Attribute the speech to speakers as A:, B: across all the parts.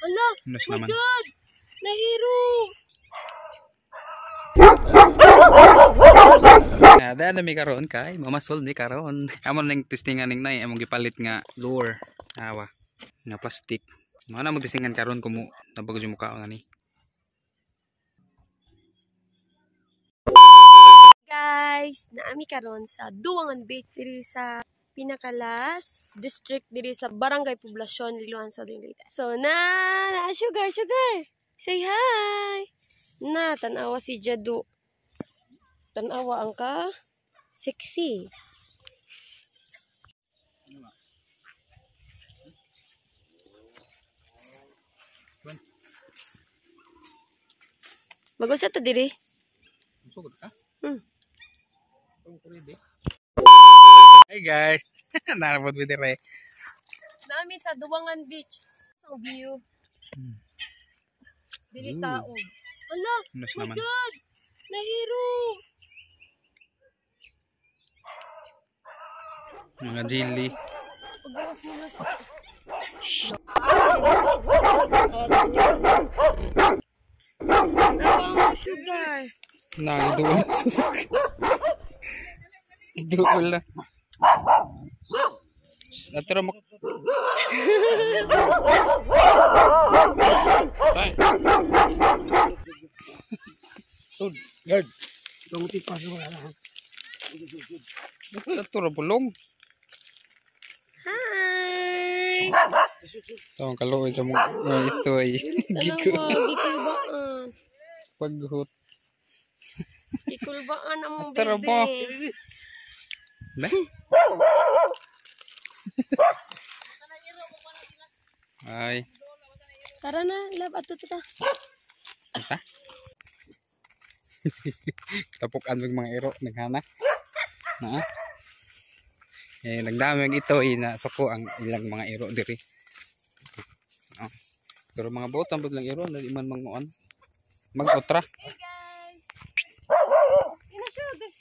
A: Ala,
B: Nos
A: my
B: naman.
A: God! Nahiro!
B: Dahil na may karoon kay mamasol may karoon. Amon ning testingan ning nay among gipalit nga lure. Awa. Nga plastic. Mga na magtistingan karon kumo nabagos yung mukha nga ni.
A: Guys, naami karon sa Duwangan Beach diri sa pinakalas district diri sa Barangay Poblasyon, Liloan, Southern Leyte. So na sugar. Say hi. Na tanawa si Jadu. Tanawa ang ka sexy. Mag-usa ta diri.
B: Sugod ka?
A: Hmm.
B: Hey guys. Narabot mi dire.
A: Nami sa Duwangan Beach. Ang view. Dili
B: Ooh.
A: taog. Ala,
B: Nos
A: my
B: naman.
A: God! Nahiro!
B: Mga jelly.
A: Pagbawas mo na sa... Ano sugar?
B: Nagduol na suka. Duol na. Natira mo. Bye. Sud, guard.
C: Tungti pa sa wala.
B: Natira bulong.
A: Hi!
B: So, ang kaluoy sa mga ito ay gigo.
A: Gikulbaan.
B: Paghut.
A: Gikulbaan ang mong
B: Tara po.
A: bebe.
B: Ba? Ay,
A: Tara na, lab. Ato ta.
B: ita. Tapukan ng mga iro naghana. Na. Nagdami ito na sako ang ilang mga iro diri. Pero mga botang lang iro na di man manguan. Mag-otra.
A: Hey guys! Ina sugar!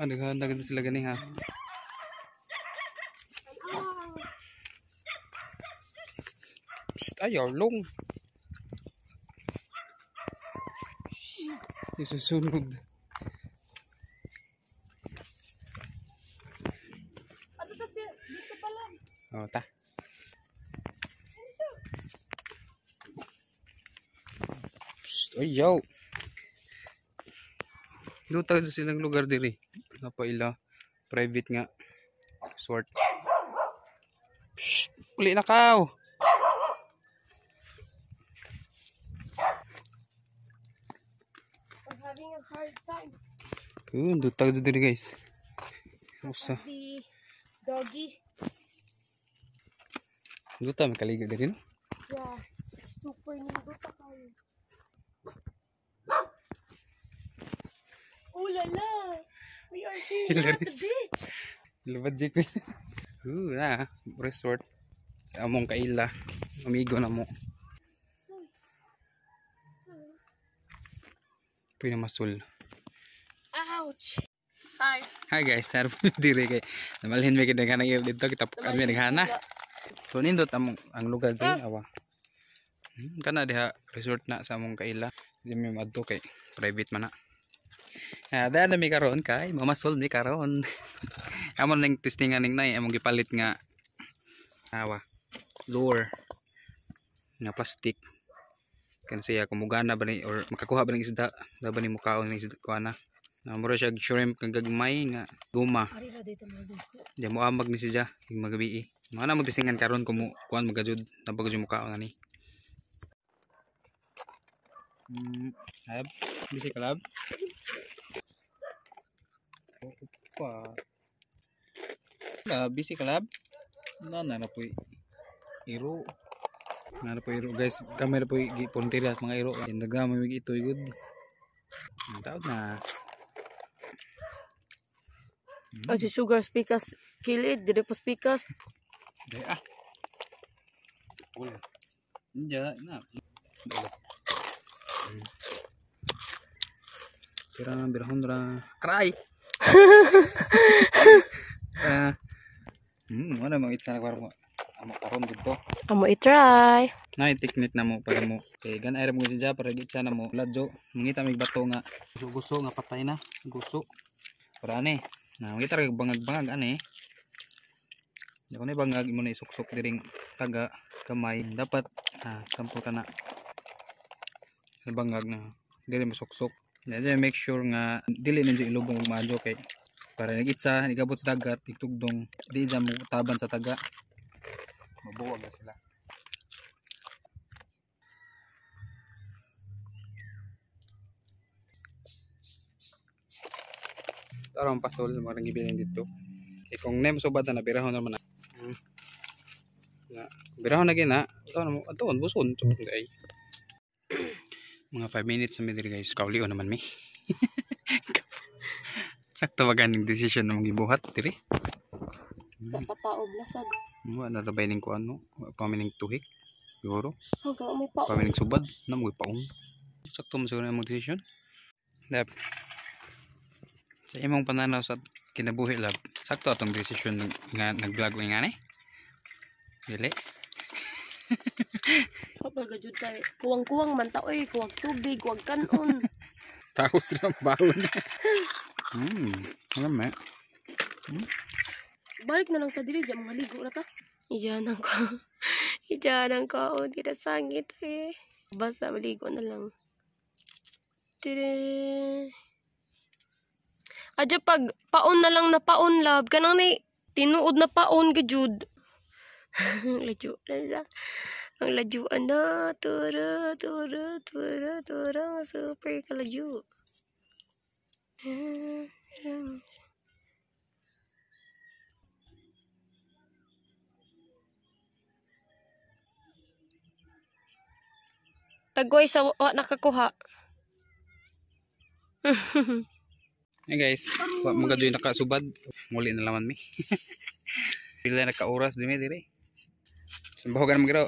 B: Naghandag sila gani ha. Ayaw long. Isusunod.
A: Ato ta siya. Dito pala.
B: Oh, ta. Ay, yo. Lutag sa silang lugar diri. Napaila. Private nga. Resort. Uli na kaw.
A: I'm having a hard time.
B: Lutag sa diri guys. Usa.
A: The doggy.
B: Lutag makaligo diri no?
A: Yeah. Super nindo ta kayo. Oh la la. We are here at the beach.
B: Lubadjik. Na. Resort. Sa among kaila. Amigo na mo. Pwede masul.
A: Ouch. Hi.
B: Hi guys, sarap diri kay namalhin mi kita kanang iro dito kita kami naghana. So nindot ang lugar diri awa. Kana diha resort na sa among kaila. Di mi madto kay private man na. Dahil na mi karon kay mamasol mi karon. Amon ning testingan ning nay among gipalit nga awa lure nga plastic. Kan siya kumugana ba ni or makakuha ba ng isda ba ni mukaon ng isda kuana. Mura siya shrimp kang gagmay nga guma.
A: Ari ra dito mo dito.
B: Di mo amag ni siya ing magabi. Mga na magtisingan karon kumu kuan magajud nabagos yung mukha nga ni. Lab, bisik lab. Opa. Lab, bisik lab. Na po iro. Na po iro guys. Kami na po gipuntiri at mga iro. Nagdamay mig ito igud. Taod na.
A: Oh, si sugar speakers kilid, dire po speakers.
B: Dai ah. Ul. Inja na. Kira birahon ra. Cry. Ano mga itsa na mo amo karon dito.
A: Amo i-try.
B: Na technique na mo para mo kay gan ay mo siya para itsa na mo ladyo. Mangita mig bato nga gusto nga patay na gusto. Para ani. Na mangita ra bangag-bangag ani. Dako na bangag mo na isuksok diring taga kamay dapat sample ka na. Bangag na dili mo suksok. Dili make sure nga dili ninyo ilubong og maadyo kay para nagitsa nigabot sa dagat igtugdong di jam mo taban sa taga. Mabuwag na sila. Tarong pasol marang gibilin dito. Kung nem subad sa nabirahon naman na. Birahon na gina. Ito na mo. Ito buson. Ay. Mga 5 minutes sa midiri guys. Kaulion naman mi. Sakto ba ganing decision na mong gibuhat diri?
A: Kapataob na sad.
B: Wala na rabay ning ko ano. Pamining tuhik. Siguro.
A: Hanggang may pa.
B: Pamining subad. Na mo paong. Sakto mo siguro na mong decision. Lab. Sa imong pananaw sa kinabuhi lab. Sakto atong decision nga nag-vlog nga ni. Dili.
A: Kapag gajud kay kuwang-kuwang man ta oy, kuwag tubig, kuwag kanon.
B: Takos na bawon. Alam mo.
A: Balik na lang ta diri jam maligo na ta. Iyanan ko. Iyanan ko o di na sangit eh. Basta maligo na lang. Tire. Adya pag paon na lang na paon lab kanang ni tinuod na paon gajud. Laju na sa. Ang lajuan na. Tura. Super kalaju. Tagoy sa nakakuha.
B: Hey guys, wa mo gadoy nakasubad. Muli na laman mi. Pila naka-oras dire. Sambahogan mo giro.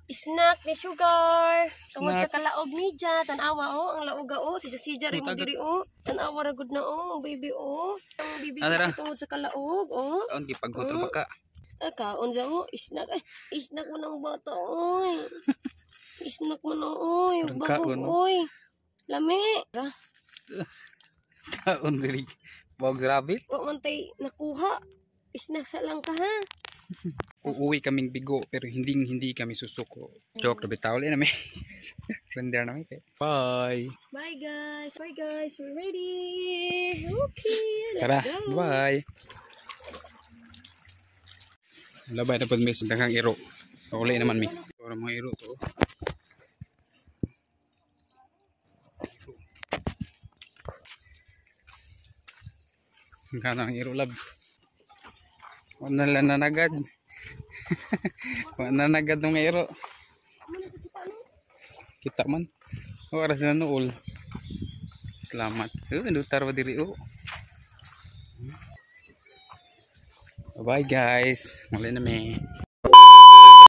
A: Snack ni Sugar. Tungod sa kalaog ni Ja, tanawa ang laoga si Jar mo diri Tanawa ra gud na baby Ang baby tungod sa kalaog
B: Kaon gipaghotel pa ka.
A: Kaon sa snack snack mo nang bata snack mo na bago lami.
B: Kaon diri. Bog rabbit.
A: Wa man tay nakuha. Snack sa lang ka ha.
B: Uuwi kaming bigo pero hindi kami susuko. Joke na bitaw na may. Render na may. Bye.
A: Bye guys. We're ready. Okay.
B: Tara. Bye. Labay na pud mi sa daghang iro. Uli naman mi. Para mga iro to. Kanang iro lab. Wala na nanagad. Wala nanagad ng iro. Kita man. Oras na nool. Salamat. Indutar wa diri Bye guys. Muli na mi.